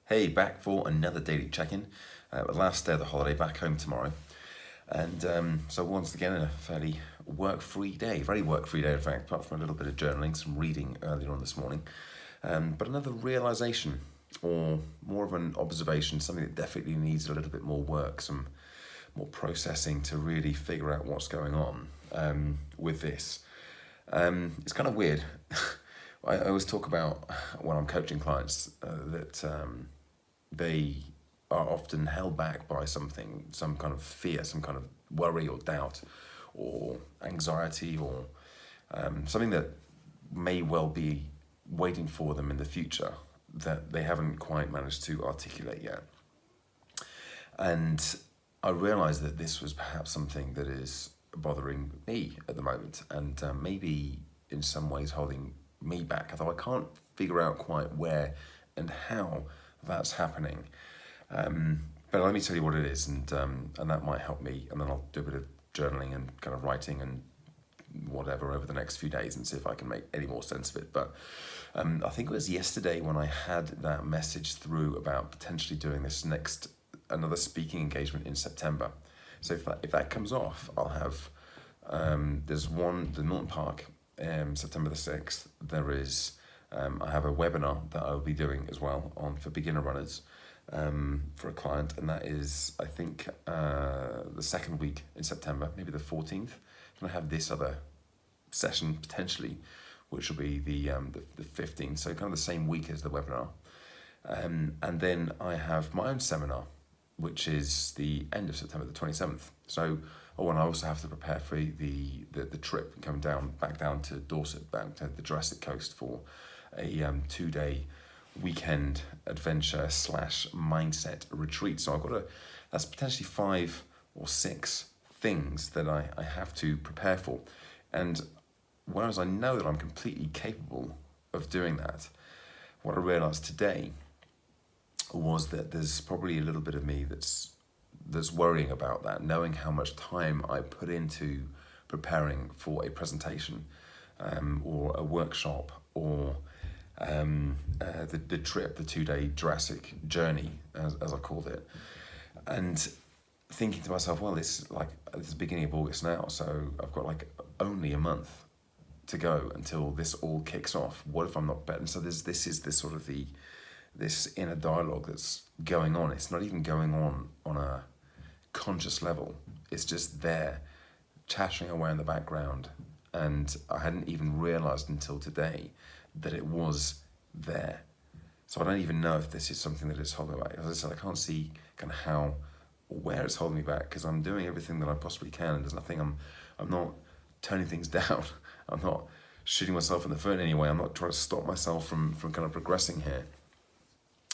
Hey, back for another daily check-in. Last day of the holiday, back home tomorrow. And so once again, a fairly work-free day, very work-free day in fact, apart from a little bit of journaling, some reading earlier on this morning. But another realization, or more of an observation, something that definitely needs a little bit more work, some more processing to really figure out what's going on with this. It's kind of weird. I always talk about when I'm coaching clients that they are often held back by something, some kind of fear, some kind of worry or doubt or anxiety or something that may well be waiting for them in the future that they haven't quite managed to articulate yet. And I realized that this was perhaps something that is bothering me at the moment and maybe in some ways holding me back, although I can't figure out quite where and how that's happening. But let me tell you what it is, and that might help me, and then I'll do a bit of journaling and kind of writing and whatever over the next few days and see if I can make any more sense of it. But I think it was yesterday when I had that message through about potentially doing this another speaking engagement in September. So if that comes off, I'll have, there's one, the Norton Park, September the 6th, there is, I have a webinar that I'll be doing as well for beginner runners for a client, and that is, I think, the second week in September, maybe the 14th. And I have this other session potentially, which will be the 15th, so kind of the same week as the webinar. And then I have my own seminar, which is the end of September, the 27th. So, and I also have to prepare for the trip coming back down to Dorset, back to the Jurassic Coast for a 2-day weekend adventure / mindset retreat. So that's potentially 5 or 6 things that I have to prepare for. And whereas I know that I'm completely capable of doing that, what I realized today was that there's probably a little bit of me that's worrying about that, knowing how much time I put into preparing for a presentation or a workshop or the trip, the 2-day Jurassic journey, as I called it, and thinking to myself, well, it's the beginning of August now, so I've got only a month to go until this all kicks off. What if I'm not better? And so this is this inner dialogue that's going on. It's not even going on a conscious level. It's just there, chattering away in the background, and I hadn't even realized until today that it was there. So I don't even know if this is something that is holding me back. As I said, I can't see kind of how or where it's holding me back, because I'm doing everything that I possibly can, and there's nothing, I'm not turning things down. I'm not shooting myself in the foot in any way. I'm not trying to stop myself from kind of progressing here.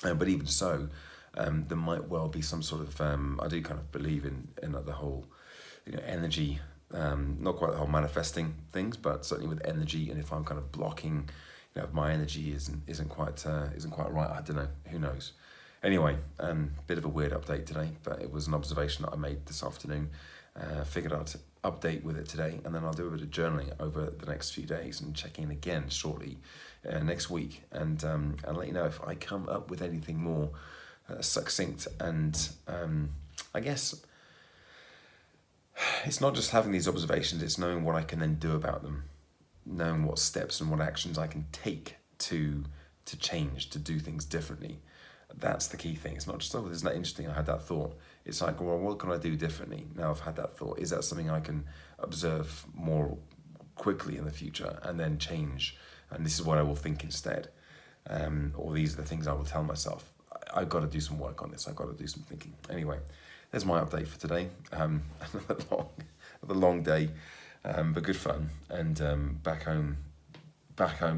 But even so, there might well be some sort of, I do kind of believe in the whole, energy, not quite the whole manifesting things, but certainly with energy. And if I'm kind of blocking, if my energy isn't quite right, I don't know, who knows. Anyway, bit of a weird update today, but it was an observation that I made this afternoon. Figured I'd update with it today, and then I'll do a bit of journaling over the next few days and check in again shortly next week, and I'll let you know if I come up with anything more succinct. And I guess it's not just having these observations, it's knowing what I can then do about them, knowing what steps and what actions I can take to change, to do things differently. That's the key thing. It's not just, oh, isn't that interesting, I had that thought. It's like, well, what can I do differently now I've had that thought? Is that something I can observe more quickly in the future and then change? And this is what I will think instead. Or these are the things I will tell myself. I've got to do some work on this. I've got to do some thinking. Anyway, there's my update for today. Another long day, but good fun. And back home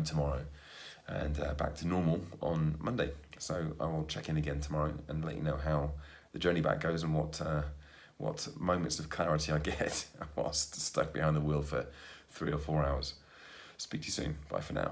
tomorrow, and back to normal on Monday. So I will check in again tomorrow and let you know how the journey back goes and what moments of clarity I get whilst stuck behind the wheel for 3 or 4 hours. Speak to you soon. Bye for now.